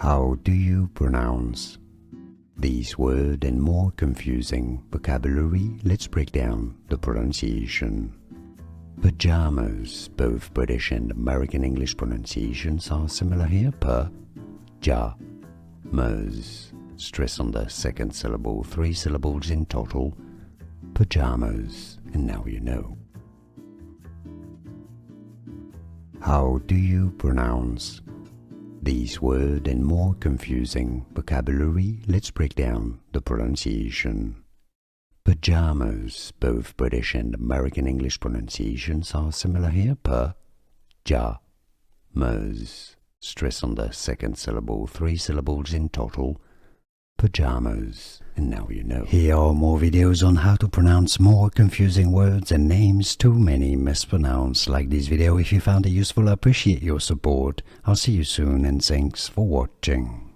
How do you pronounce these words and more confusing vocabulary? Let's break down the pronunciation. Pajamas. Both British and American English pronunciations are similar here. Pajamas. Stress on the second syllable, 3 syllables in total. Pajamas. And now you know. How do you pronounce these words and more confusing vocabulary? Let's break down the pronunciation. Pajamas. Both British and American English pronunciations are similar here. Pajamas. Stress on the second syllable, 3 syllables in total. Pajamas. And now you know. Here are more videos on how to pronounce more confusing words and names too many mispronounced. Like this video if you found it useful. I appreciate your support. I'll see you soon and thanks for watching.